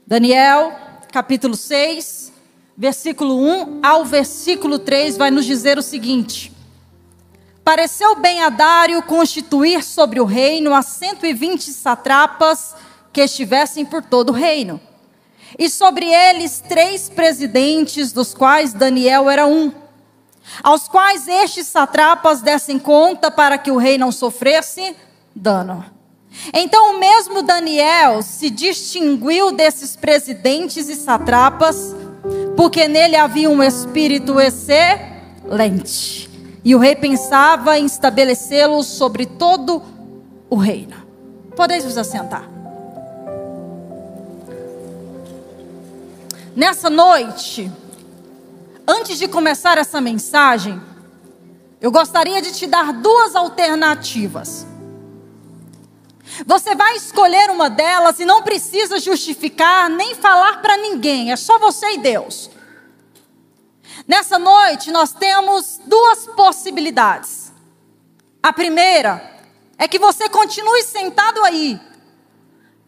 Daniel, capítulo 6, versículo 1 ao versículo 3, vai nos dizer o seguinte: pareceu bem a Dário constituir sobre o reino as 120 satrapas que estivessem por todo o reino, e sobre eles 3 presidentes, dos quais Daniel era um, aos quais estes satrapas dessem conta para que o rei não sofresse dano. Então o mesmo Daniel se distinguiu desses presidentes e satrapas, porque nele havia um espírito excelente, e o rei pensava em estabelecê-lo sobre todo o reino. Podeis vos assentar. Nessa noite, antes de começar essa mensagem, eu gostaria de te dar 2 alternativas. Você vai escolher uma delas e não precisa justificar nem falar para ninguém, é só você e Deus. Nessa noite nós temos 2 possibilidades. A primeira é que você continue sentado aí,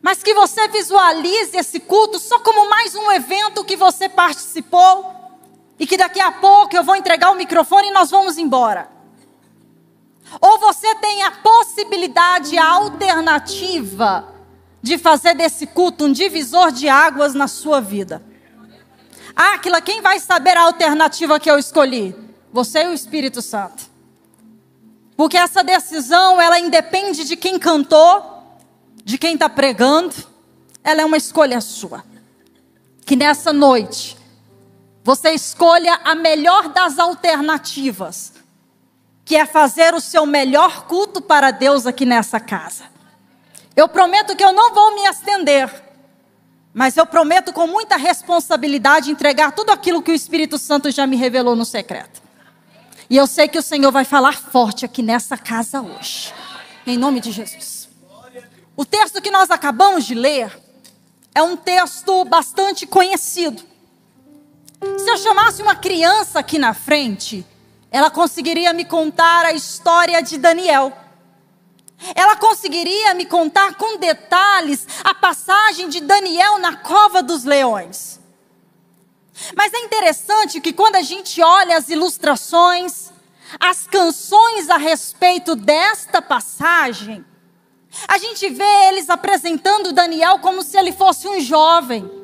mas que você visualize esse culto só como mais um evento que você participou, e que daqui a pouco eu vou entregar o microfone e nós vamos embora. Ou você tem a possibilidade, a alternativa de fazer desse culto um divisor de águas na sua vida. Áquila, quem vai saber a alternativa que eu escolhi? Você e o Espírito Santo. Porque essa decisão, ela independe de quem cantou, de quem está pregando. Ela é uma escolha sua. Que nessa noite, você escolha a melhor das alternativas, que é fazer o seu melhor culto para Deus aqui nessa casa. Eu prometo que eu não vou me estender, mas eu prometo com muita responsabilidade entregar tudo aquilo que o Espírito Santo já me revelou no secreto. E eu sei que o Senhor vai falar forte aqui nessa casa hoje, em nome de Jesus. O texto que nós acabamos de ler é um texto bastante conhecido. Se eu chamasse uma criança aqui na frente, ela conseguiria me contar a história de Daniel. Ela conseguiria me contar com detalhes a passagem de Daniel na cova dos leões. Mas é interessante que quando a gente olha as ilustrações, as canções a respeito desta passagem, a gente vê eles apresentando Daniel como se ele fosse um jovem.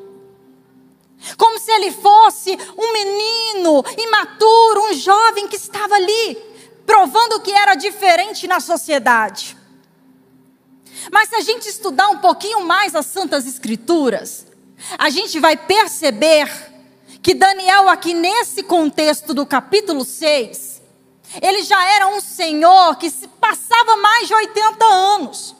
Como se ele fosse um menino imaturo, um jovem que estava ali, provando que era diferente na sociedade. Mas se a gente estudar um pouquinho mais as Santas Escrituras, a gente vai perceber que Daniel aqui nesse contexto do capítulo 6, ele já era um senhor que passava mais de 80 anos.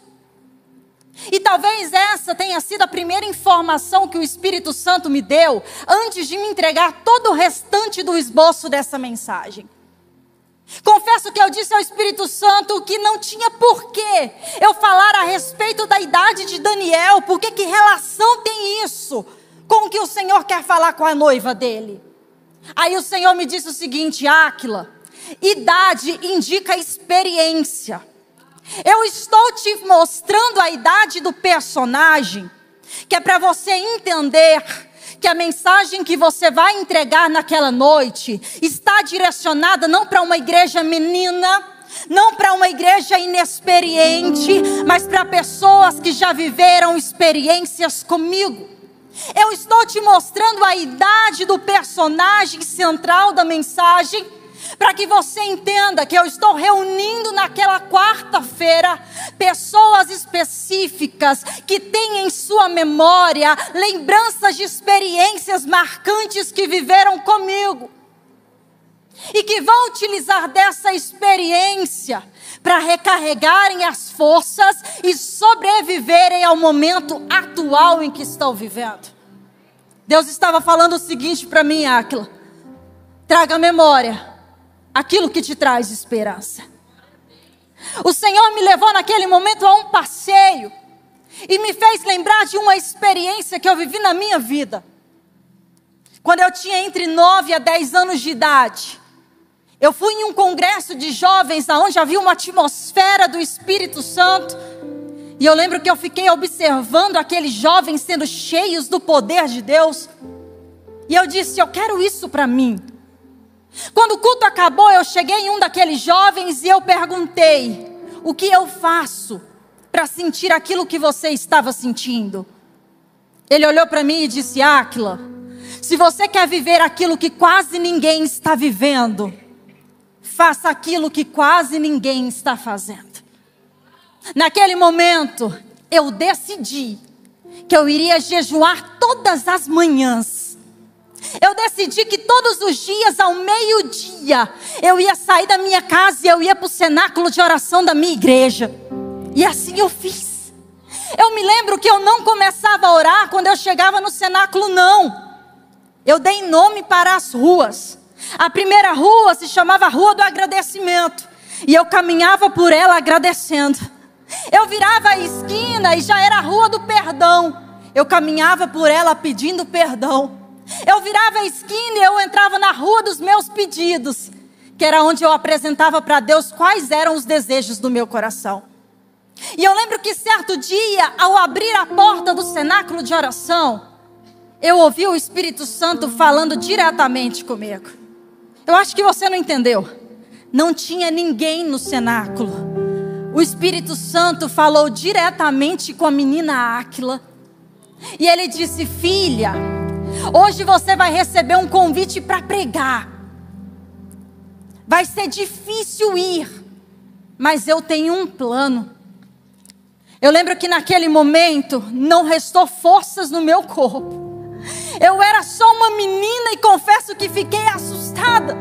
E talvez essa tenha sido a primeira informação que o Espírito Santo me deu antes de me entregar todo o restante do esboço dessa mensagem. Confesso que eu disse ao Espírito Santo que não tinha porquê eu falar a respeito da idade de Daniel, porque que relação tem isso com o que o Senhor quer falar com a noiva dele? Aí o Senhor me disse o seguinte: Áquila, idade indica experiência. Eu estou te mostrando a idade do personagem, que é para você entender que a mensagem que você vai entregar naquela noite está direcionada não para uma igreja menina, não para uma igreja inexperiente, mas para pessoas que já viveram experiências comigo. Eu estou te mostrando a idade do personagem central da mensagem, para que você entenda que eu estou reunindo naquela quarta-feira pessoas específicas que têm em sua memória lembranças de experiências marcantes que viveram comigo e que vão utilizar dessa experiência para recarregarem as forças e sobreviverem ao momento atual em que estão vivendo. Deus estava falando o seguinte para mim, Áquila: traga à memória aquilo que te traz esperança. O Senhor me levou naquele momento a um passeio e me fez lembrar de uma experiência que eu vivi na minha vida. Quando eu tinha entre 9 a 10 anos de idade, eu fui em um congresso de jovens onde havia uma atmosfera do Espírito Santo, E eu lembro que eu fiquei observando aqueles jovens sendo cheios do poder de Deus. E eu disse, eu quero isso para mim. Quando o culto acabou, eu cheguei em um daqueles jovens e eu perguntei, o que eu faço para sentir aquilo que você estava sentindo? Ele olhou para mim e disse, Áquila, se você quer viver aquilo que quase ninguém está vivendo, faça aquilo que quase ninguém está fazendo. Naquele momento, eu decidi que eu iria jejuar todas as manhãs. Eu decidi que todos os dias, ao meio-dia, eu ia sair da minha casa e eu ia para o cenáculo de oração da minha igreja. E assim eu fiz. Eu me lembro que eu não começava a orar quando eu chegava no cenáculo, não. Eu dei nome para as ruas. A primeira rua se chamava Rua do Agradecimento. E eu caminhava por ela agradecendo. Eu virava a esquina e já era a Rua do Perdão. Eu caminhava por ela pedindo perdão. Eu virava a esquina e eu entrava na Rua dos Meus Pedidos, que era onde eu apresentava para Deus quais eram os desejos do meu coração. E eu lembro que certo dia, ao abrir a porta do cenáculo de oração, eu ouvi o Espírito Santo falando diretamente comigo. Eu acho que você não entendeu. Não tinha ninguém no cenáculo. O Espírito Santo falou diretamente com a menina Áquila. E ele disse, filha, hoje você vai receber um convite para pregar. Vai ser difícil ir, mas eu tenho um plano. Eu lembro que naquele momento não restou forças no meu corpo. Eu era só uma menina e confesso que fiquei assustada,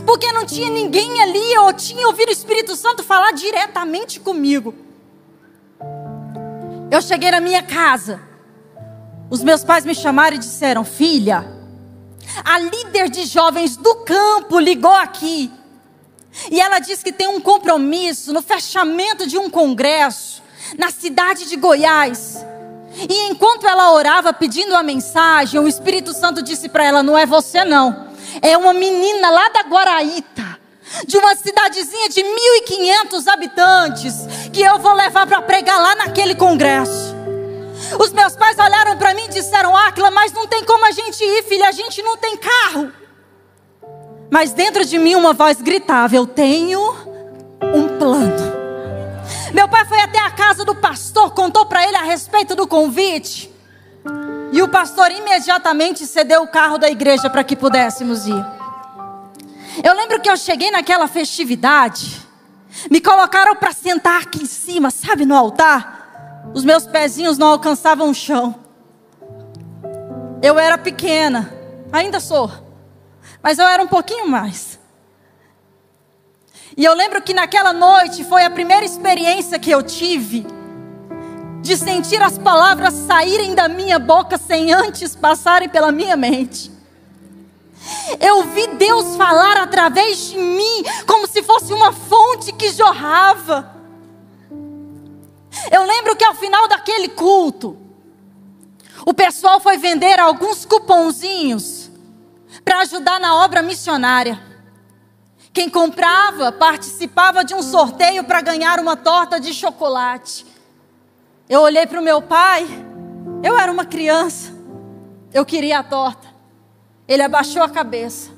porque não tinha ninguém ali. Eu tinha ouvido o Espírito Santo falar diretamente comigo. Eu cheguei na minha casa. Os meus pais me chamaram e disseram, filha, a líder de jovens do campo ligou aqui. E ela disse que tem um compromisso no fechamento de um congresso na cidade de Goiás. E enquanto ela orava pedindo a mensagem, o Espírito Santo disse para ela, não é você não. É uma menina lá da Guaraíta, de uma cidadezinha de 1.500 habitantes, que eu vou levar para pregar lá naquele congresso. Os meus pais olharam para mim e disseram, Áquila, mas não tem como a gente ir, filha, a gente não tem carro. Mas dentro de mim uma voz gritava, eu tenho um plano. Meu pai foi até a casa do pastor, contou para ele a respeito do convite. E o pastor imediatamente cedeu o carro da igreja para que pudéssemos ir. Eu lembro que eu cheguei naquela festividade, me colocaram para sentar aqui em cima, sabe, no altar. Os meus pezinhos não alcançavam o chão. Eu era pequena, ainda sou, mas eu era um pouquinho mais. E eu lembro que naquela noite foi a primeira experiência que eu tive de sentir as palavras saírem da minha boca sem antes passarem pela minha mente. Eu vi Deus falar através de mim como se fosse uma fonte que jorrava. Eu lembro que ao final daquele culto, o pessoal foi vender alguns cupomzinhos para ajudar na obra missionária. Quem comprava participava de um sorteio para ganhar uma torta de chocolate. Eu olhei para o meu pai, eu era uma criança, eu queria a torta. Ele abaixou a cabeça,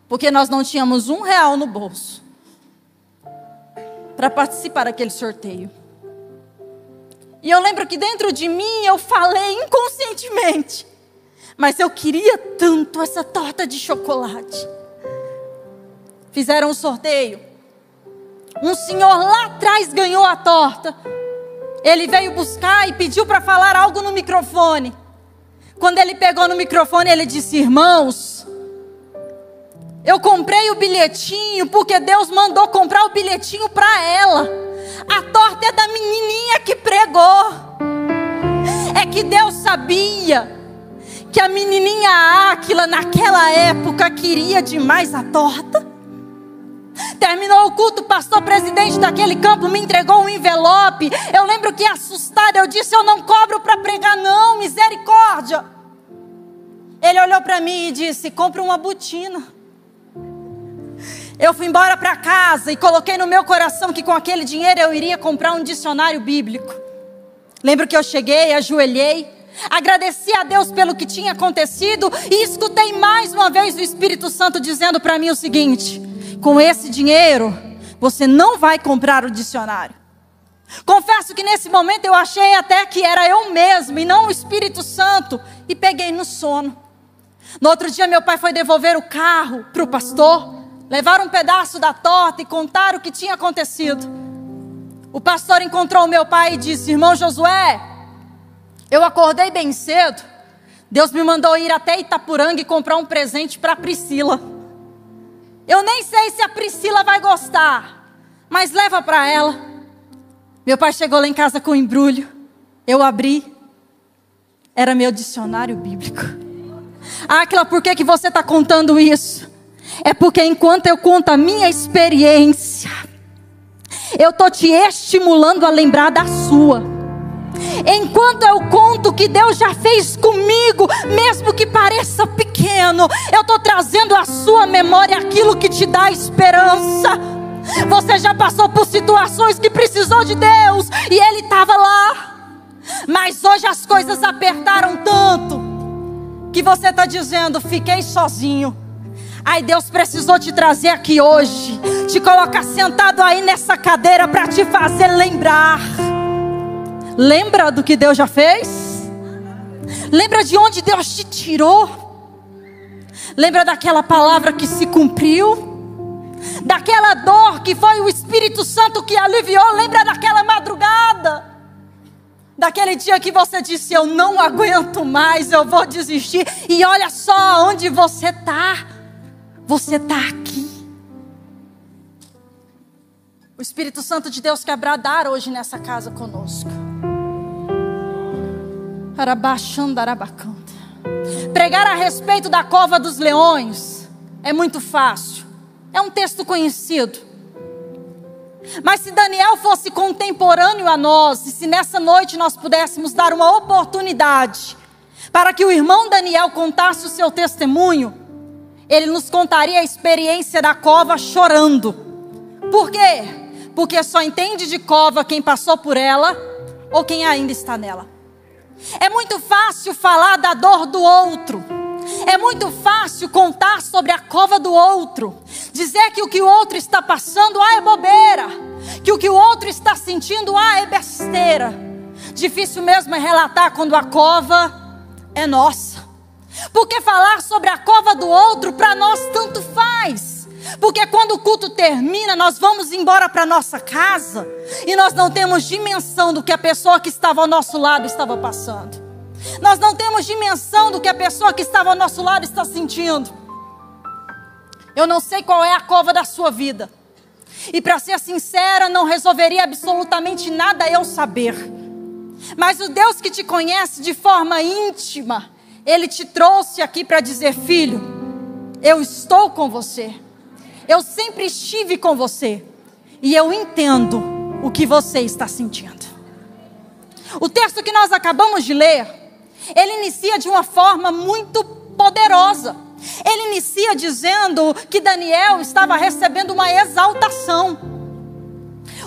porque nós não tínhamos R$1 no bolso para participar daquele sorteio. E eu lembro que dentro de mim eu falei inconscientemente, mas eu queria tanto essa torta de chocolate. Fizeram um sorteio. Um senhor lá atrás ganhou a torta. Ele veio buscar e pediu para falar algo no microfone. Quando ele pegou no microfone, ele disse: irmãos, eu comprei o bilhetinho porque Deus mandou comprar o bilhetinho para ela. A torta é da menininha que pregou. É que Deus sabia que a menininha Áquila naquela época queria demais a torta. Terminou o culto, o pastor presidente daquele campo me entregou um envelope. Eu lembro que assustada eu disse: eu não cobro para pregar não, misericórdia. Ele olhou para mim e disse: compra uma botina. Eu fui embora para casa e coloquei no meu coração que com aquele dinheiro eu iria comprar um dicionário bíblico. Lembro que eu cheguei, ajoelhei, agradeci a Deus pelo que tinha acontecido e escutei mais uma vez o Espírito Santo dizendo para mim o seguinte: com esse dinheiro você não vai comprar o dicionário. Confesso que nesse momento eu achei até que era eu mesmo e não o Espírito Santo, e peguei no sono. No outro dia meu pai foi devolver o carro para o pastor, levar um pedaço da torta e contar o que tinha acontecido. O pastor encontrou o meu pai e disse: irmão Josué, eu acordei bem cedo, Deus me mandou ir até Itaporanga e comprar um presente para a Priscila. Eu nem sei se a Priscila vai gostar, mas leva para ela. Meu pai chegou lá em casa com um embrulho, eu abri, era meu dicionário bíblico. Áquila, por que você está contando isso? É porque enquanto eu conto a minha experiência, eu estou te estimulando a lembrar da sua. Enquanto eu conto o que Deus já fez comigo, mesmo que pareça pequeno, eu estou trazendo à sua memória aquilo que te dá esperança. Você já passou por situações que precisou de Deus e Ele estava lá, mas hoje as coisas apertaram tanto que você está dizendo: fiquei sozinho. Aí Deus precisou te trazer aqui hoje, te colocar sentado aí nessa cadeira para te fazer lembrar. Lembra do que Deus já fez? Lembra de onde Deus te tirou? Lembra daquela palavra que se cumpriu? Daquela dor que foi o Espírito Santo que aliviou? Lembra daquela madrugada? Daquele dia que você disse: eu não aguento mais, eu vou desistir. E olha só onde você está. Você está aqui. O Espírito Santo de Deus quer bradar hoje nessa casa conosco. Pregar a respeito da cova dos leões é muito fácil. É um texto conhecido. Mas se Daniel fosse contemporâneo a nós, e se nessa noite nós pudéssemos dar uma oportunidade para que o irmão Daniel contasse o seu testemunho, ele nos contaria a experiência da cova chorando. Por quê? Porque só entende de cova quem passou por ela ou quem ainda está nela. É muito fácil falar da dor do outro. É muito fácil contar sobre a cova do outro. Dizer que o que o outro está passando, é bobeira. Que o que o outro está sentindo, é besteira. Difícil mesmo é relatar quando a cova é nossa. Porque falar sobre a cova do outro, para nós tanto faz. Porque quando o culto termina, nós vamos embora para nossa casa e nós não temos dimensão do que a pessoa que estava ao nosso lado estava passando. Nós não temos dimensão do que a pessoa que estava ao nosso lado está sentindo. Eu não sei qual é a cova da sua vida. E para ser sincera, não resolveria absolutamente nada eu saber. Mas o Deus que te conhece de forma íntima, Ele te trouxe aqui para dizer: filho, eu estou com você. Eu sempre estive com você. E eu entendo o que você está sentindo. O texto que nós acabamos de ler, ele inicia de uma forma muito poderosa. Ele inicia dizendo que Daniel estava recebendo uma exaltação.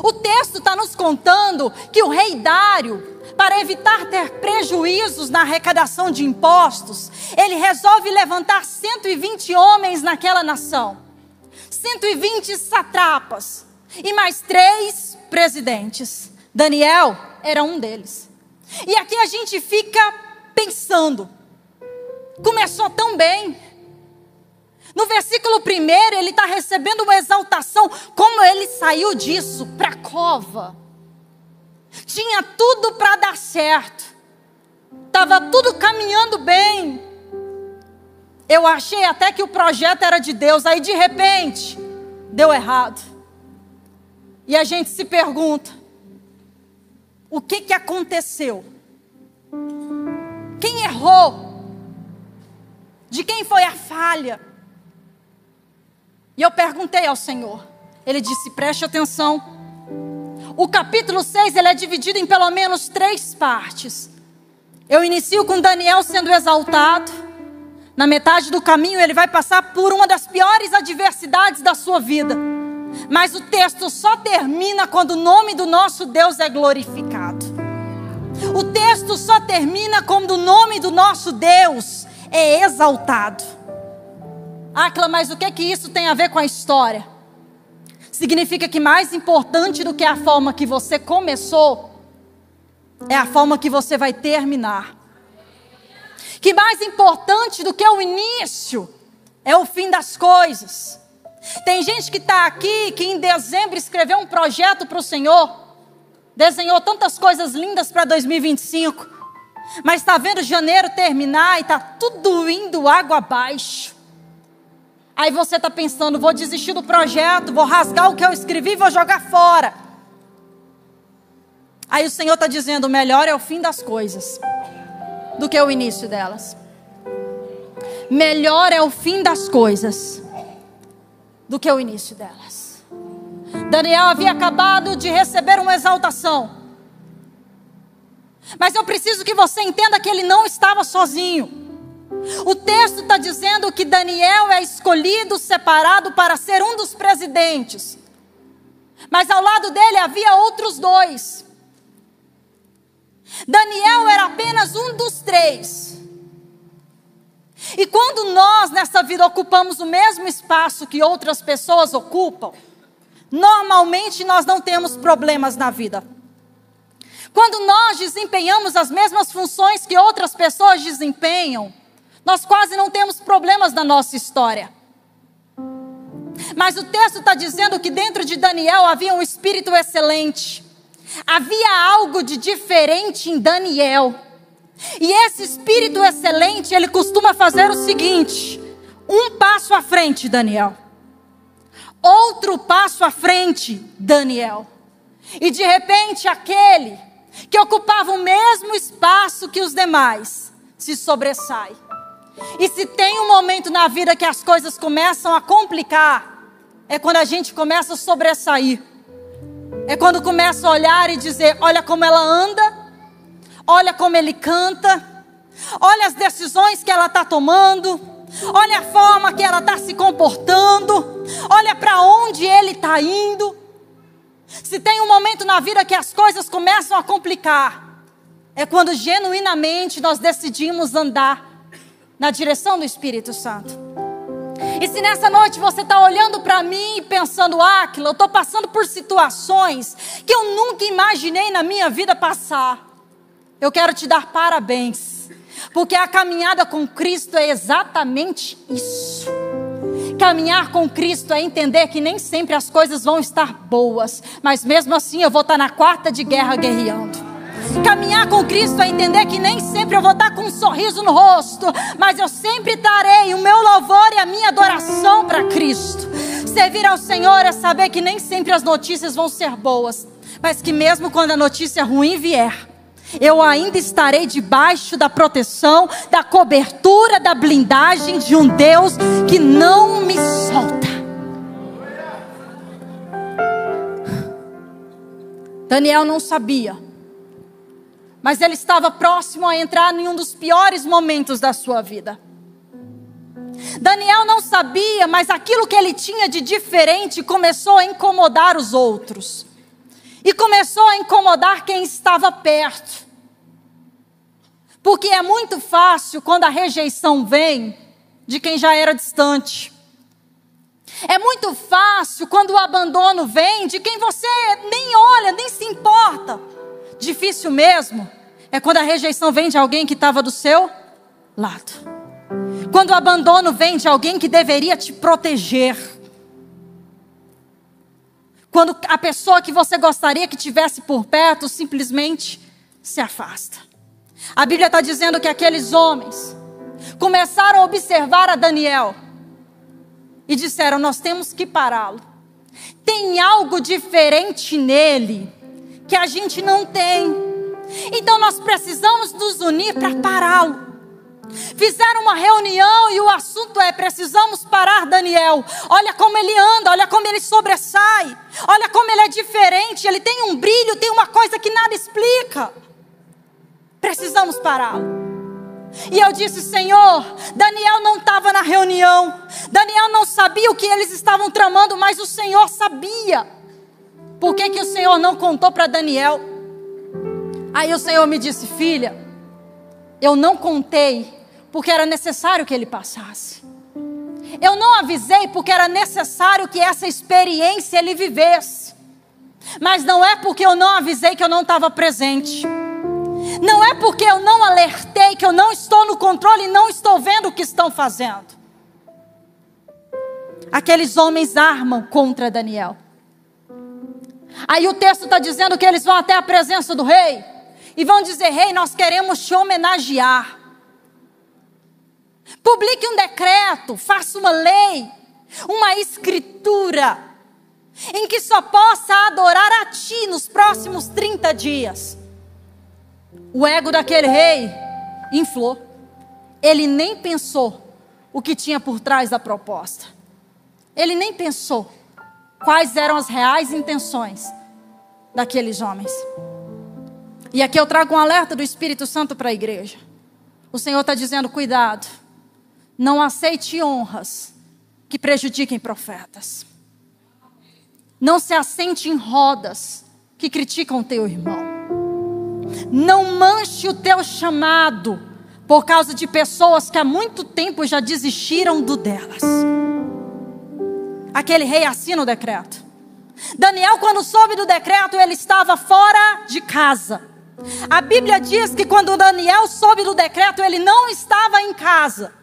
O texto está nos contando que o rei Dário, para evitar ter prejuízos na arrecadação de impostos, ele resolve levantar 120 homens naquela nação. 120 satrapas e mais 3 presidentes. Daniel era um deles. E aqui a gente fica pensando: começou tão bem. No versículo 1, ele está recebendo uma exaltação. Como ele saiu disso para a cova? Tinha tudo para dar certo. Estava tudo caminhando bem. Eu achei até que o projeto era de Deus. Aí de repente, deu errado. E a gente se pergunta: o que aconteceu? Quem errou? De quem foi a falha? E eu perguntei ao Senhor. Ele disse: preste atenção. O capítulo 6 ele é dividido em pelo menos 3 partes. Eu inicio com Daniel sendo exaltado. Na metade do caminho ele vai passar por uma das piores adversidades da sua vida. Mas o texto só termina quando o nome do nosso Deus é glorificado. O texto só termina quando o nome do nosso Deus é exaltado. Acla, mas o que isso tem a ver com a história? Significa que mais importante do que a forma que você começou, é a forma que você vai terminar. Que mais importante do que o início, é o fim das coisas. Tem gente que está aqui, que em dezembro escreveu um projeto para o Senhor, desenhou tantas coisas lindas para 2025, mas está vendo janeiro terminar e está tudo indo água abaixo. Aí você está pensando, vou desistir do projeto, vou rasgar o que eu escrevi e vou jogar fora. Aí o Senhor está dizendo, melhor é o fim das coisas do que o início delas. Melhor é o fim das coisas do que o início delas. Daniel havia acabado de receber uma exaltação, mas eu preciso que você entenda que ele não estava sozinho. O texto está dizendo que Daniel é escolhido, separado para ser um dos presidentes, mas ao lado dele havia outros dois. Daniel era apenas um dos 3. E quando nós nessa vida ocupamos o mesmo espaço que outras pessoas ocupam, normalmente nós não temos problemas na vida. Quando nós desempenhamos as mesmas funções que outras pessoas desempenham, nós quase não temos problemas na nossa história. Mas o texto está dizendo que dentro de Daniel havia um espírito excelente. Havia algo de diferente em Daniel. E esse espírito excelente, ele costuma fazer o seguinte: um passo à frente, Daniel. Outro passo à frente, Daniel. E de repente aquele que ocupava o mesmo espaço que os demais se sobressai. E se tem um momento na vida que as coisas começam a complicar, é quando a gente começa a sobressair. É quando começa a olhar e dizer, olha como ela anda, olha como ele canta, olha as decisões que ela está tomando, olha a forma que ela está se comportando, olha para onde ele está indo. Se tem um momento na vida que as coisas começam a complicar, é quando genuinamente nós decidimos andar na direção do Espírito Santo. E se nessa noite você está olhando para mim e pensando, Áquila, eu estou passando por situações que eu nunca imaginei na minha vida passar, eu quero te dar parabéns, porque a caminhada com Cristo é exatamente isso. Caminhar com Cristo é entender que nem sempre as coisas vão estar boas, mas mesmo assim eu vou estar na quarta de guerra guerreando. Caminhar com Cristo é entender que nem sempre eu vou estar com um sorriso no rosto, mas eu sempre darei o meu louvor e a minha adoração para Cristo. Servir ao Senhor é saber que nem sempre as notícias vão ser boas, mas que mesmo quando a notícia ruim vier, eu ainda estarei debaixo da proteção, da cobertura, da blindagem de um Deus que não me solta. Daniel não sabia, mas ele estava próximo a entrar em um dos piores momentos da sua vida. Daniel não sabia, mas aquilo que ele tinha de diferente começou a incomodar os outros. E começou a incomodar quem estava perto. Porque é muito fácil quando a rejeição vem de quem já era distante. É muito fácil quando o abandono vem de quem você nem olha, nem se importa. Difícil mesmo é quando a rejeição vem de alguém que estava do seu lado. Quando o abandono vem de alguém que deveria te proteger. Quando a pessoa que você gostaria que tivesse por perto simplesmente se afasta. A Bíblia está dizendo que aqueles homens começaram a observar a Daniel e disseram, nós temos que pará-lo. Tem algo diferente nele que a gente não tem. Então nós precisamos nos unir para pará-lo. Fizeram uma reunião e o assunto é, precisamos parar Daniel. Olha como ele anda, olha como ele sobressai, olha como ele é diferente, ele tem um brilho, tem uma coisa que nada explica. Precisamos pará-lo. E eu disse, Senhor, Daniel não estava na reunião, Daniel não sabia o que eles estavam tramando, mas o Senhor sabia. Por que o Senhor não contou para Daniel? Aí o Senhor me disse: filha, eu não contei porque era necessário que ele passasse. Eu não avisei porque era necessário que essa experiência ele vivesse. Mas não é porque eu não avisei que eu não estava presente. Não é porque eu não alertei que eu não estou no controle e não estou vendo o que estão fazendo. Aqueles homens armam contra Daniel. Aí o texto está dizendo que eles vão até a presença do rei e vão dizer: rei, nós queremos te homenagear. Publique um decreto, faça uma lei, uma escritura, em que só possa adorar a ti nos próximos 30 dias. O ego daquele rei inflou. Ele nem pensou o que tinha por trás da proposta. Ele nem pensou quais eram as reais intenções daqueles homens. E aqui eu trago um alerta do Espírito Santo para a igreja. O Senhor está dizendo: cuidado, não aceite honras que prejudiquem profetas. Não se assente em rodas que criticam o teu irmão. Não manche o teu chamado por causa de pessoas que há muito tempo já desistiram do delas. Aquele rei assina o decreto. Daniel, quando soube do decreto, ele estava fora de casa. A Bíblia diz que quando Daniel soube do decreto, ele não estava em casa.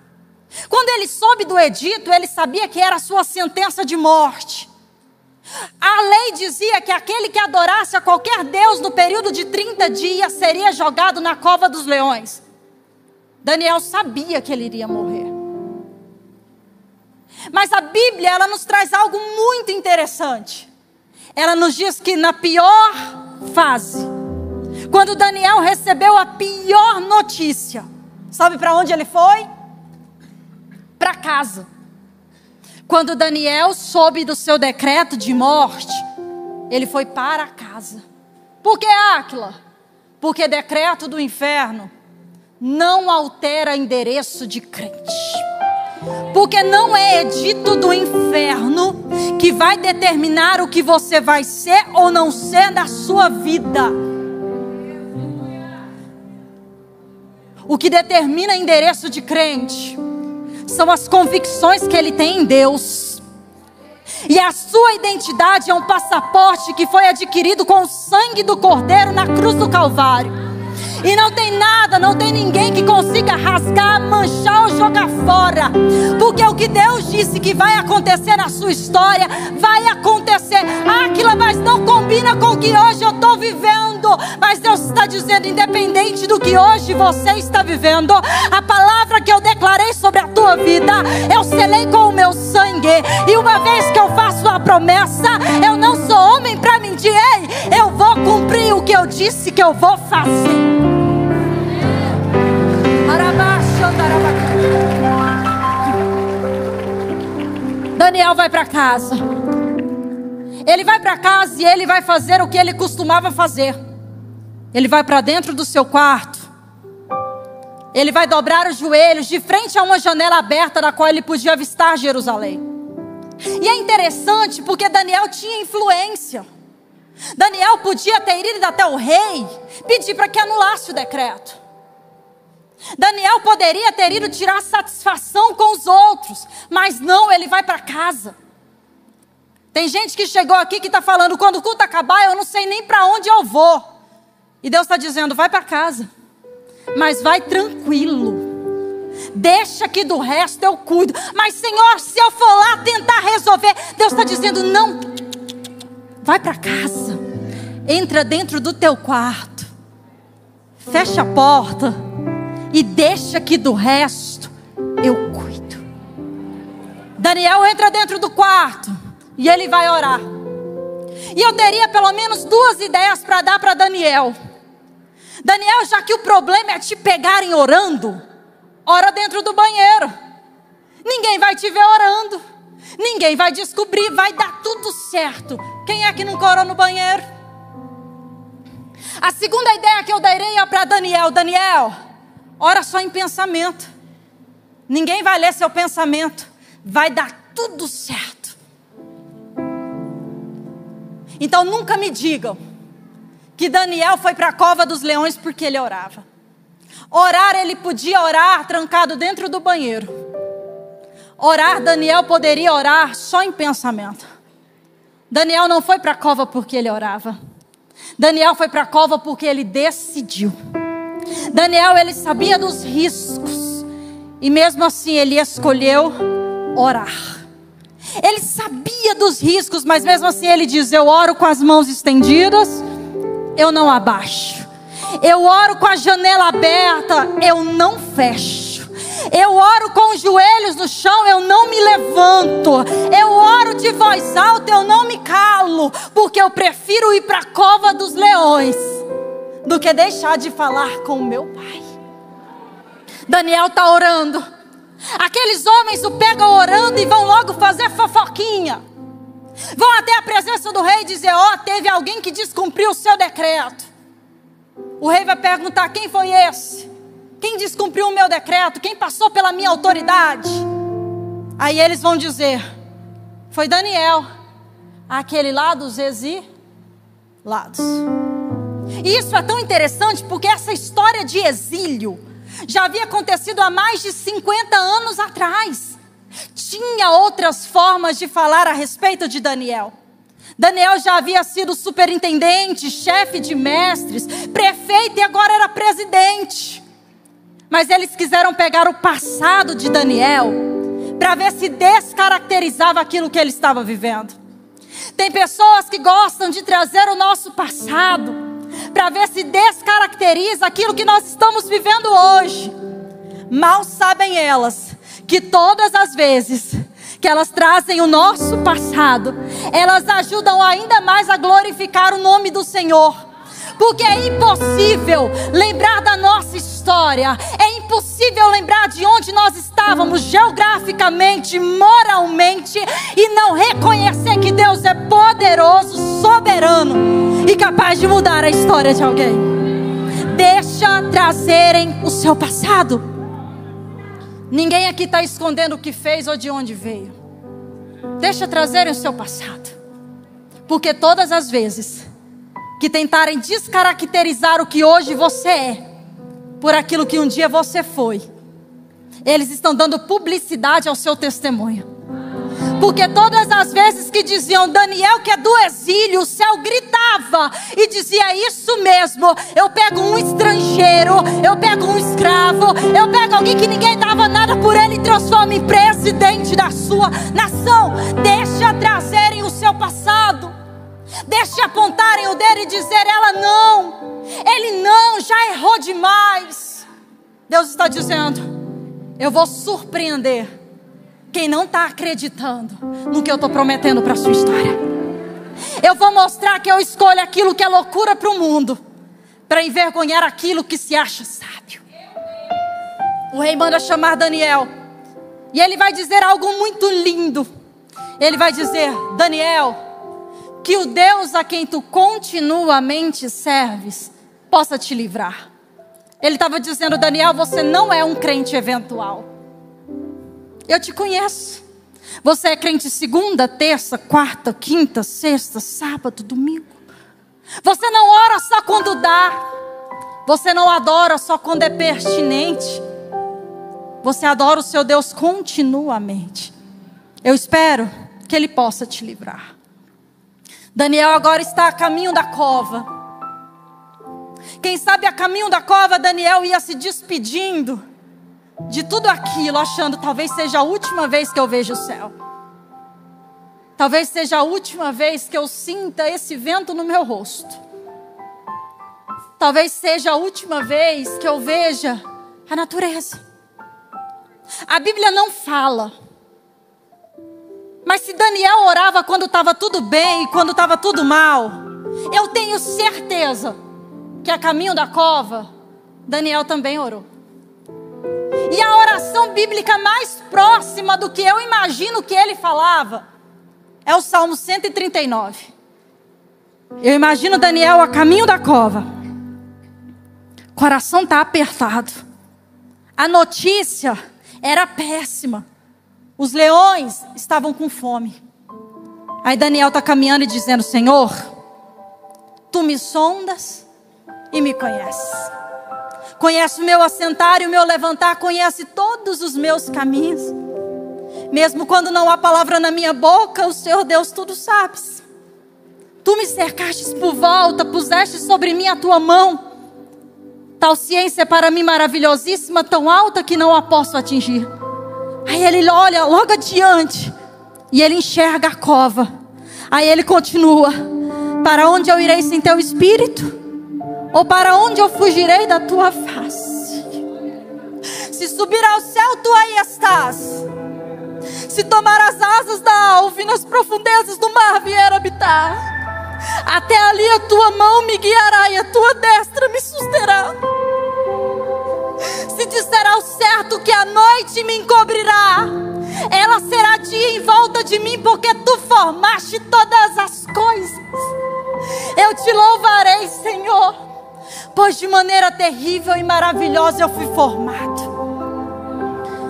Quando ele soube do edito, ele sabia que era a sua sentença de morte. A lei dizia que aquele que adorasse a qualquer deus no período de 30 dias seria jogado na cova dos leões. Daniel sabia que ele iria morrer. Mas a Bíblia, ela nos traz algo muito interessante. Ela nos diz que na pior fase, quando Daniel recebeu a pior notícia, sabe para onde ele foi? Para casa. Quando Daniel soube do seu decreto de morte, ele foi para casa. Por que, Áquila? Porque decreto do inferno não altera endereço de crente. Porque não é edito do inferno que vai determinar o que você vai ser ou não ser na sua vida. O que determina endereço de crente são as convicções que ele tem em Deus. E a sua identidade é um passaporte que foi adquirido com o sangue do Cordeiro na cruz do Calvário. E não tem nada, não tem ninguém que consiga rasgar, manchar ou jogar fora. Porque o que Deus disse que vai acontecer na sua história, vai acontecer. Áquila, mas não combina com o que hoje eu estou vivendo. Mas Deus está dizendo, independente do que hoje você está vivendo, a palavra que eu declarei sobre a tua vida, eu selei com o meu sangue. E uma vez que eu faço a promessa, eu não sou homem para mentir. Ei, eu vou cumprir o que eu disse que eu vou fazer. Daniel vai para casa. Ele vai para casa e ele vai fazer o que ele costumava fazer. Ele vai para dentro do seu quarto. Ele vai dobrar os joelhos de frente a uma janela aberta da qual ele podia avistar Jerusalém. E é interessante porque Daniel tinha influência. Daniel podia ter ido até o rei, pedir para que anulasse o decreto. Daniel poderia ter ido tirar satisfação com os outros, mas não, ele vai para casa. Tem gente que chegou aqui que está falando, quando o culto acabar eu não sei nem para onde eu vou. E Deus está dizendo, vai para casa, mas vai tranquilo. Deixa que do resto eu cuido. Mas Senhor, se eu for lá tentar resolver, Deus está dizendo, não, vai para casa. Entra dentro do teu quarto, fecha a porta e deixa que do resto eu cuido. Daniel entra dentro do quarto e ele vai orar. E eu teria pelo menos duas ideias para dar para Daniel. Daniel, já que o problema é te pegarem orando, ora dentro do banheiro. Ninguém vai te ver orando. Ninguém vai descobrir, vai dar tudo certo. Quem é que nunca orou no banheiro? A segunda ideia que eu darei é para Daniel. Daniel, ora só em pensamento. Ninguém vai ler seu pensamento. Vai dar tudo certo. Então nunca me digam que Daniel foi para a cova dos leões porque ele orava. Orar, ele podia orar trancado dentro do banheiro. Orar, Daniel poderia orar só em pensamento. Daniel não foi para a cova porque ele orava. Daniel foi para a cova porque ele decidiu. Daniel, ele sabia dos riscos. E mesmo assim ele escolheu orar. Ele sabia dos riscos, mas mesmo assim ele diz: eu oro com as mãos estendidas, eu não abaixo. Eu oro com a janela aberta, eu não fecho. Eu oro com os joelhos no chão, eu não me levanto. Eu oro de voz alta, eu não me calo, porque eu prefiro ir para a cova dos leões do que deixar de falar com o meu pai. Daniel está orando. Aqueles homens o pegam orando e vão logo fazer fofoquinha. Vão até a presença do rei dizer: ó, teve alguém que descumpriu o seu decreto. O rei vai perguntar: quem foi esse? Quem descumpriu o meu decreto? Quem passou pela minha autoridade? Aí eles vão dizer: foi Daniel, aquele lá dos exilados. E isso é tão interessante porque essa história de exílio já havia acontecido há mais de 50 anos atrás. Tinha outras formas de falar a respeito de Daniel. Daniel já havia sido superintendente, chefe de mestres, prefeito e agora era presidente. Mas eles quiseram pegar o passado de Daniel para ver se descaracterizava aquilo que ele estava vivendo. Tem pessoas que gostam de trazer o nosso passado para ver se descaracteriza aquilo que nós estamos vivendo hoje. Mal sabem elas que todas as vezes que elas trazem o nosso passado, elas ajudam ainda mais a glorificar o nome do Senhor. Porque é impossível lembrar da nossa história, é impossível lembrar de onde nós estávamos geograficamente, moralmente, e não reconhecer que Deus é poderoso, soberano e capaz de mudar a história de alguém. Deixa trazerem o seu passado. Ninguém aqui está escondendo o que fez ou de onde veio. Deixa trazerem o seu passado. Porque todas as vezes que tentarem descaracterizar o que hoje você é, por aquilo que um dia você foi, eles estão dando publicidade ao seu testemunho. Porque todas as vezes que diziam Daniel que é do exílio, o céu gritava e dizia: isso mesmo, eu pego um estrangeiro, eu pego um escravo, eu pego alguém que ninguém dava nada por ele e transformo em presidente da sua nação. Deixa trazerem o seu passado. Deixa apontarem o dedo e dizer: ela não, ele não, já errou demais. Deus está dizendo: eu vou surpreender quem não está acreditando no que eu estou prometendo para a sua história. Eu vou mostrar que eu escolho aquilo que é loucura para o mundo, para envergonhar aquilo que se acha sábio. O rei manda chamar Daniel, e ele vai dizer algo muito lindo. Ele vai dizer: Daniel, que o Deus a quem tu continuamente serves possa te livrar. Ele estava dizendo: Daniel, você não é um crente eventual. Eu te conheço. Você é crente segunda, terça, quarta, quinta, sexta, sábado, domingo. Você não ora só quando dá. Você não adora só quando é pertinente. Você adora o seu Deus continuamente. Eu espero que Ele possa te livrar. Daniel agora está a caminho da cova. Quem sabe a caminho da cova, Daniel ia se despedindo de tudo aquilo, achando: talvez seja a última vez que eu vejo o céu. Talvez seja a última vez que eu sinta esse vento no meu rosto. Talvez seja a última vez que eu veja a natureza. A Bíblia não fala. Mas se Daniel orava quando estava tudo bem e quando estava tudo mal, eu tenho certeza que a caminho da cova, Daniel também orou. E a oração bíblica mais próxima do que eu imagino que ele falava é o Salmo 139. Eu imagino Daniel a caminho da cova. O coração está apertado. A notícia era péssima. Os leões estavam com fome. Aí Daniel está caminhando e dizendo: Senhor, Tu me sondas e me conheces. Conhece o meu assentar e o meu levantar, conhece todos os meus caminhos. Mesmo quando não há palavra na minha boca, o Senhor Deus tudo sabes. Tu me cercastes por volta, puseste sobre mim a tua mão. Tal ciência é para mim maravilhosíssima, tão alta que não a posso atingir. Aí ele olha logo adiante e ele enxerga a cova. Aí ele continua: para onde eu irei sem teu espírito? Ou para onde eu fugirei da tua face? Se subir ao céu, tu aí estás. Se tomar as asas da alva e nas profundezas do mar vier habitar, até ali a tua mão me guiará e a tua destra me susterá. Se disser ao certo que a noite me encobrirá, ela será dia em volta de mim, porque tu formaste todas as coisas. Eu te louvarei, Senhor, pois de maneira terrível e maravilhosa eu fui formado.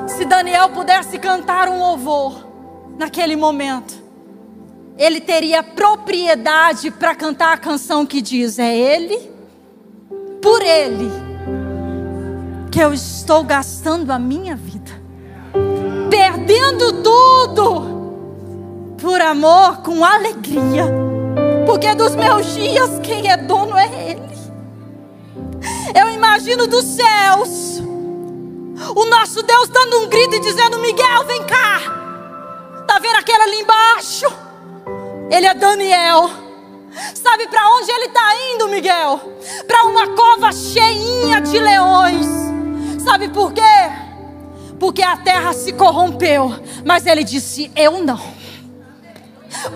Se Daniel pudesse cantar um louvor naquele momento, ele teria propriedade para cantar a canção que diz: é Ele, por Ele, que eu estou gastando a minha vida, perdendo tudo, por amor, com alegria, porque dos meus dias quem é dono é Ele. Eu imagino dos céus o nosso Deus dando um grito e dizendo: Miguel, vem cá. Tá vendo aquele ali embaixo? Ele é Daniel. Sabe para onde ele está indo, Miguel? Para uma cova cheinha de leões. Sabe por quê? Porque a terra se corrompeu, mas ele disse: eu não.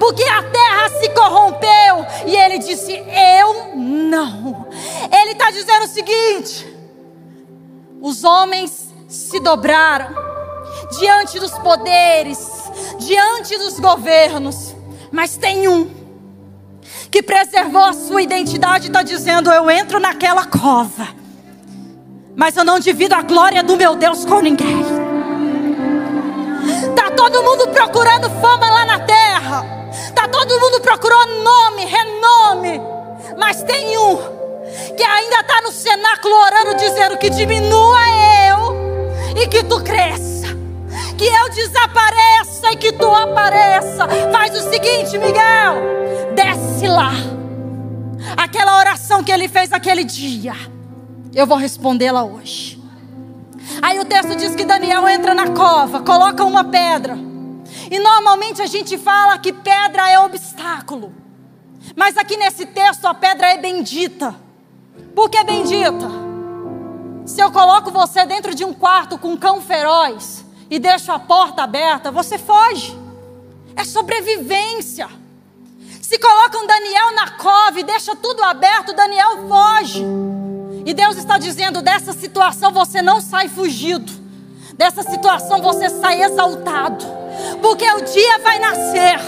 Porque a terra se corrompeu e ele disse: eu não. Ele está dizendo o seguinte: os homens se dobraram diante dos poderes, diante dos governos, mas tem um que preservou a sua identidade e está dizendo: eu entro naquela cova, mas eu não divido a glória do meu Deus com ninguém. Está todo mundo procurando fama lá na terra, está todo mundo procurando nome, renome, mas tem um que ainda está no cenáculo orando, dizendo: que diminua eu e que tu cresça, que eu desapareça e que tu apareça. Faz o seguinte, Miguel, desce lá. Aquela oração que ele fez aquele dia, eu vou respondê-la hoje. Aí o texto diz que Daniel entra na cova, coloca uma pedra. E normalmente a gente fala que pedra é obstáculo, mas aqui nesse texto a pedra é bendita. Por que bendita? Se eu coloco você dentro de um quarto com um cão feroz e deixo a porta aberta, você foge. É sobrevivência. Se colocam Daniel na cova e deixa tudo aberto, Daniel foge. E Deus está dizendo: dessa situação você não sai fugido, dessa situação você sai exaltado, porque o dia vai nascer,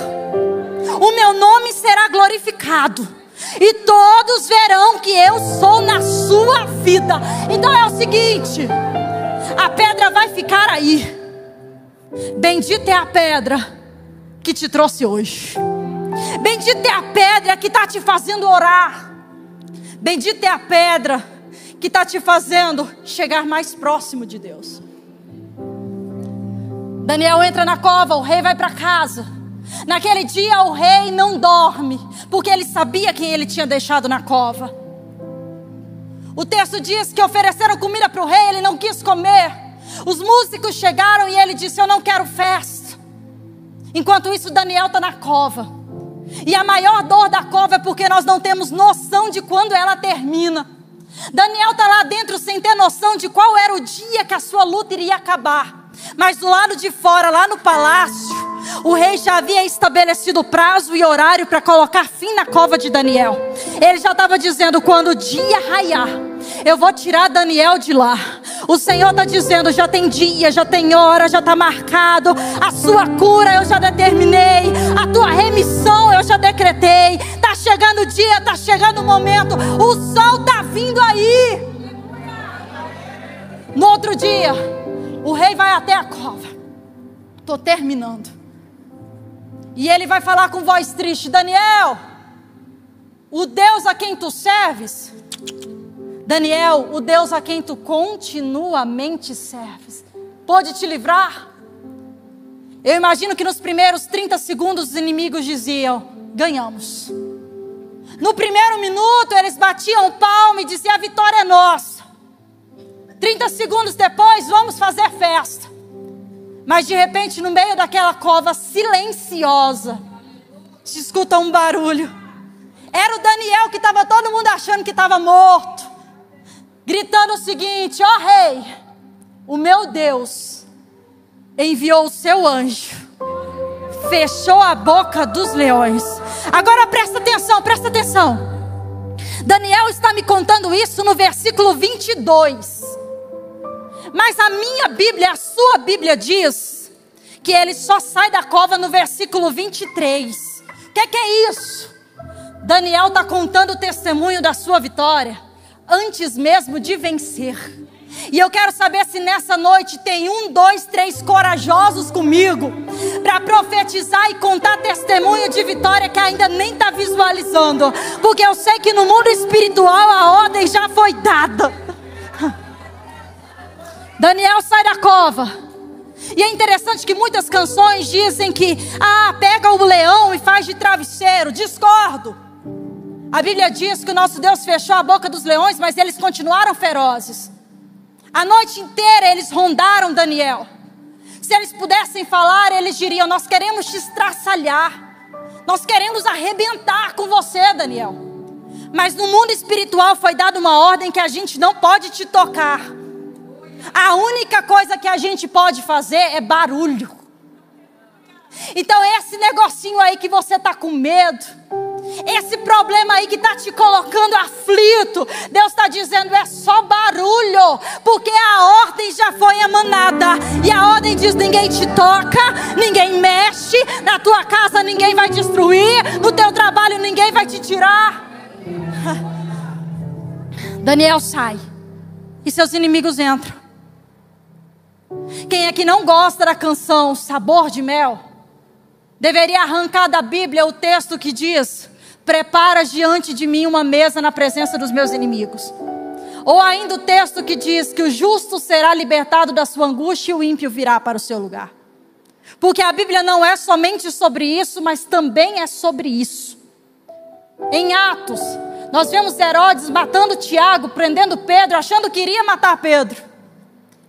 o meu nome será glorificado, e todos verão que eu sou na sua vida. Então é o seguinte: a pedra vai ficar aí. Bendita é a pedra que te trouxe hoje. Bendita é a pedra que está te fazendo orar. Bendita é a pedra que está te fazendo chegar mais próximo de Deus. Daniel entra na cova, o rei vai para casa. Naquele dia o rei não dorme, porque ele sabia quem ele tinha deixado na cova. O texto diz que ofereceram comida para o rei, ele não quis comer. Os músicos chegaram e ele disse: eu não quero festa. Enquanto isso, Daniel está na cova. E a maior dor da cova é porque nós não temos noção de quando ela termina. Daniel está lá dentro sem ter noção de qual era o dia que a sua luta iria acabar. Mas do lado de fora, lá no palácio, o rei já havia estabelecido o prazo e horário para colocar fim na cova de Daniel. Ele já estava dizendo: quando o dia raiar, eu vou tirar Daniel de lá. O Senhor está dizendo: já tem dia, já tem hora, já está marcado. A sua cura eu já determinei, a tua remissão eu já decretei. Está chegando o dia, está chegando o momento, o sol está vindo aí. No outro dia, o rei vai até a cova. Estou terminando. E ele vai falar com voz triste: Daniel, o Deus a quem tu serves, Daniel, o Deus a quem tu continuamente serves, pode te livrar? Eu imagino que nos primeiros 30 segundos os inimigos diziam: ganhamos. No primeiro minuto eles batiam palma e diziam: a vitória é nossa. 30 segundos depois, vamos fazer festa. Mas de repente, no meio daquela cova silenciosa, se escuta um barulho. Era o Daniel, que estava todo mundo achando que estava morto, gritando o seguinte: ó rei, o meu Deus enviou o seu anjo, fechou a boca dos leões. Agora presta atenção, presta atenção. Daniel está me contando isso no versículo 22. Mas a minha Bíblia, a sua Bíblia diz que ele só sai da cova no versículo 23. O que é isso? Daniel está contando o testemunho da sua vitória antes mesmo de vencer. E eu quero saber se nessa noite tem 1, 2, 3 corajosos comigo para profetizar e contar testemunho de vitória que ainda nem está visualizando. Porque eu sei que no mundo espiritual a ordem já foi dada. Daniel sai da cova. E é interessante que muitas canções dizem que pega o leão e faz de travesseiro. Discordo. A Bíblia diz que o nosso Deus fechou a boca dos leões, mas eles continuaram ferozes. A noite inteira eles rondaram Daniel. Se eles pudessem falar, eles diriam: nós queremos te estraçalhar, nós queremos arrebentar com você, Daniel. Mas no mundo espiritual foi dada uma ordem que a gente não pode te tocar. A única coisa que a gente pode fazer é barulho. Então esse negocinho aí que você está com medo, esse problema aí que está te colocando aflito, Deus está dizendo: é só barulho, porque a ordem já foi emanada. E a ordem diz: ninguém te toca, ninguém mexe, na tua casa ninguém vai destruir, no teu trabalho ninguém vai te tirar. Daniel sai e seus inimigos entram. Quem é que não gosta da canção Sabor de Mel? Deveria arrancar da Bíblia o texto que diz: prepara diante de mim uma mesa na presença dos meus inimigos. Ou ainda o texto que diz que o justo será libertado da sua angústia e o ímpio virá para o seu lugar. Porque a Bíblia não é somente sobre isso, mas também é sobre isso. Em Atos, nós vemos Herodes matando Tiago, prendendo Pedro, achando que iria matar Pedro.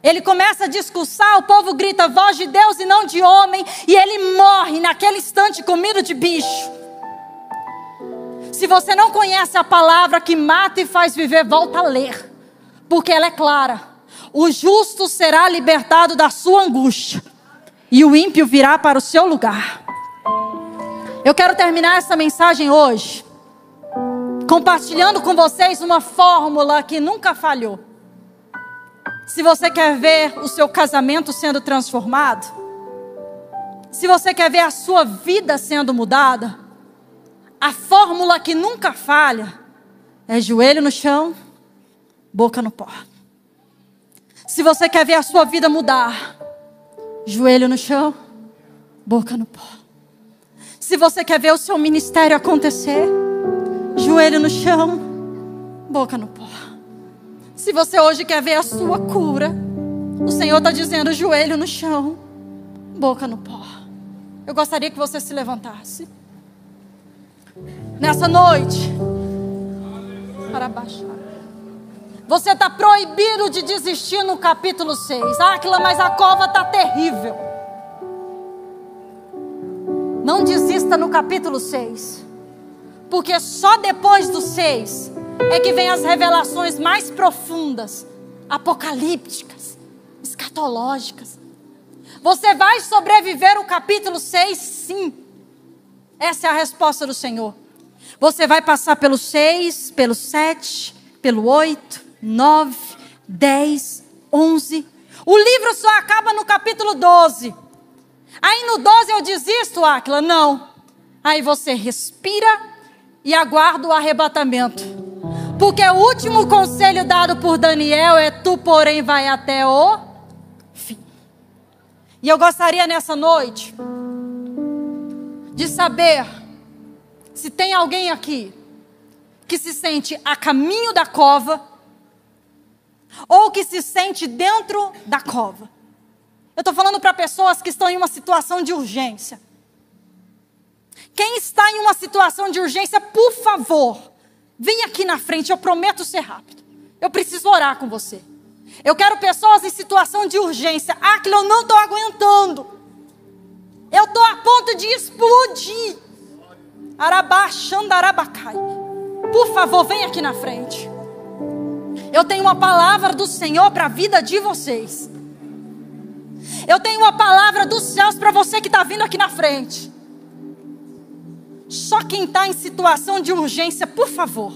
Ele começa a discursar, o povo grita: voz de Deus e não de homem, e ele morre naquele instante comido de bicho. Se você não conhece a palavra que mata e faz viver, volta a ler, porque ela é clara: o justo será libertado da sua angústia e o ímpio virá para o seu lugar. Eu quero terminar essa mensagem hoje compartilhando com vocês uma fórmula que nunca falhou. Se você quer ver o seu casamento sendo transformado, se você quer ver a sua vida sendo mudada, a fórmula que nunca falha é joelho no chão, boca no pó. Se você quer ver a sua vida mudar, joelho no chão, boca no pó. Se você quer ver o seu ministério acontecer, joelho no chão, boca no pó. Se você hoje quer ver a sua cura, o Senhor está dizendo: joelho no chão, boca no pó. Eu gostaria que você se levantasse nessa noite para baixar. Você está proibido de desistir no capítulo 6. Áquila, mas a cova está terrível. Não desista no capítulo 6, porque só depois do 6 é que vem as revelações mais profundas, apocalípticas, escatológicas. Você vai sobreviver o capítulo 6, sim. Essa é a resposta do Senhor. Você vai passar pelo 6, pelo 7, pelo 8, 9, 10, 11. O livro só acaba no capítulo 12. Aí no 12 eu desisto, Áquila? Não. Aí você respira e aguarda o arrebatamento. Porque o último conselho dado por Daniel é: tu, porém, vai até o fim. E eu gostaria nessa noite de saber se tem alguém aqui que se sente a caminho da cova ou que se sente dentro da cova. Eu estou falando para pessoas que estão em uma situação de urgência. Quem está em uma situação de urgência, por favor, vem aqui na frente, eu prometo ser rápido. Eu preciso orar com você. Eu quero pessoas em situação de urgência. Aquilo eu não estou aguentando. Eu estou a ponto de explodir. Arabá, xandarabacai. Por favor, vem aqui na frente. Eu tenho uma palavra do Senhor para a vida de vocês. Eu tenho uma palavra dos céus para você que está vindo aqui na frente. Só quem está em situação de urgência, por favor.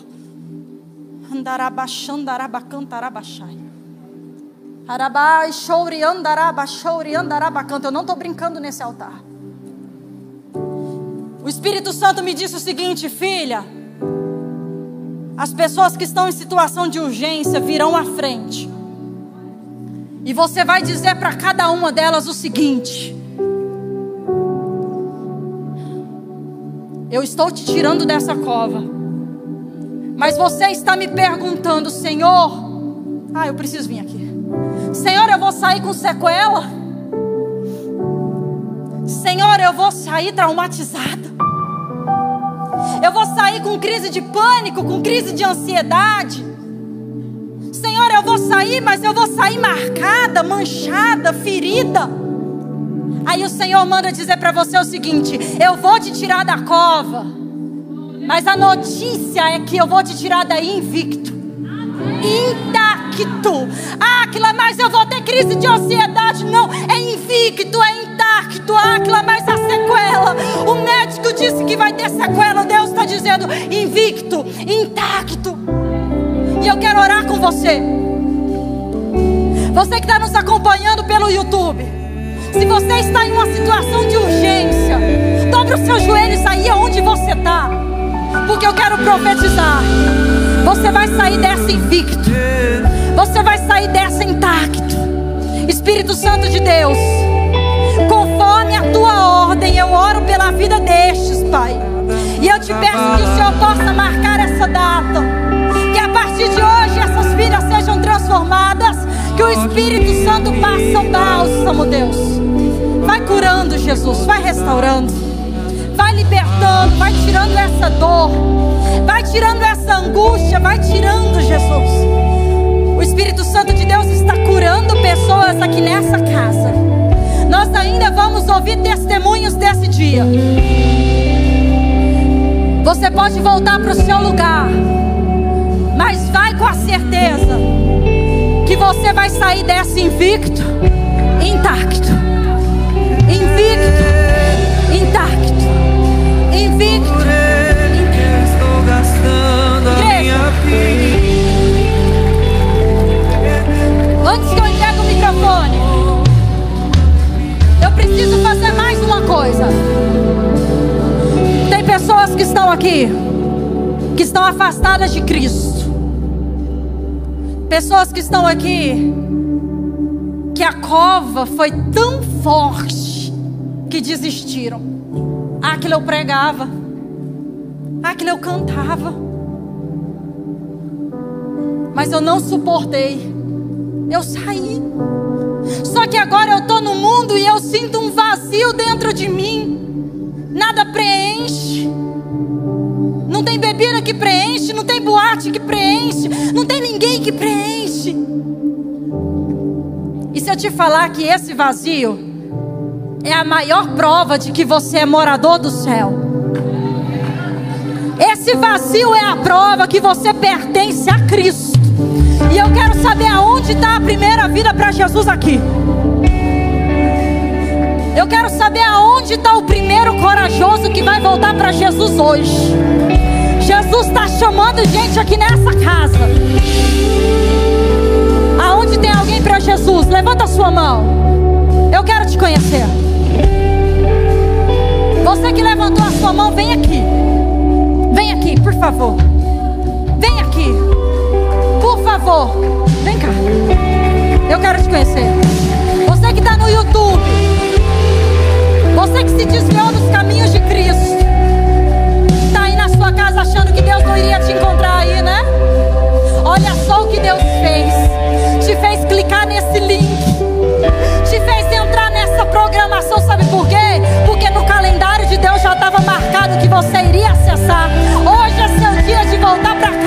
Eu não estou brincando nesse altar. O Espírito Santo me disse o seguinte: filha, as pessoas que estão em situação de urgência virão à frente. E você vai dizer para cada uma delas o seguinte: eu estou te tirando dessa cova, mas você está me perguntando, Senhor, eu preciso vir aqui. Senhor, eu vou sair com sequela? Senhor, eu vou sair traumatizada? Eu vou sair com crise de pânico, com crise de ansiedade? Senhor, eu vou sair, mas eu vou sair marcada, manchada, ferida. Aí o Senhor manda dizer para você o seguinte: eu vou te tirar da cova, mas a notícia é que eu vou te tirar daí invicto, intacto. Aquila, mas eu vou ter crise de ansiedade. Não, é invicto, é intacto. Aquila, mas a sequela, o médico disse que vai ter sequela. Deus está dizendo invicto, intacto. E eu quero orar com você. Você que está nos acompanhando pelo YouTube, se você está em uma situação de urgência, dobre os seus joelhos aí onde você está, porque eu quero profetizar. Você vai sair dessa invicto. Você vai sair dessa intacto. Espírito Santo de Deus, conforme a tua ordem, eu oro pela vida destes, Pai. E eu te peço que o Senhor possa marcar essa data, que a partir de hoje essas vidas sejam transformadas, que o Espírito Santo passe um bálsamo, Deus. Vai curando, Jesus, vai restaurando, vai libertando, vai tirando essa dor, vai tirando essa angústia, vai tirando, Jesus. O Espírito Santo de Deus está curando pessoas aqui nessa casa. Nós ainda vamos ouvir testemunhos desse dia. Você pode voltar para o seu lugar, mas vai com a certeza que você vai sair dessa invicto, intacto. Invicto, intacto. Invicto. Estou gastando a minha vida. Antes que eu entregue o microfone, eu preciso fazer mais uma coisa. Tem pessoas que estão aqui, que estão afastadas de Cristo. Pessoas que estão aqui, que a cova foi tão forte que desistiram. Aquilo eu pregava, aquilo eu cantava, mas eu não suportei. Eu saí. Só que agora eu estou no mundo e eu sinto um vazio dentro de mim. Nada preenche. Não tem bebida que preenche, não tem boate que preenche, não tem ninguém que preenche. E se eu te falar que esse vazio é a maior prova de que você é morador do céu? Esse vazio é a prova que você pertence a Cristo. E eu quero saber aonde está a primeira vida para Jesus aqui. Eu quero saber aonde está o primeiro corajoso que vai voltar para Jesus hoje. Jesus está chamando gente aqui nessa casa. Aonde tem alguém para Jesus? Levanta a sua mão. Eu quero te conhecer. Você que levantou a sua mão, vem aqui. Vem aqui, por favor. Vem aqui. Por favor, vem cá. Eu quero te conhecer. Você que está no YouTube, você que se desviou dos caminhos de Cristo, está aí na sua casa achando que Deus não iria te encontrar recomeçar. Hoje é seu dia de voltar para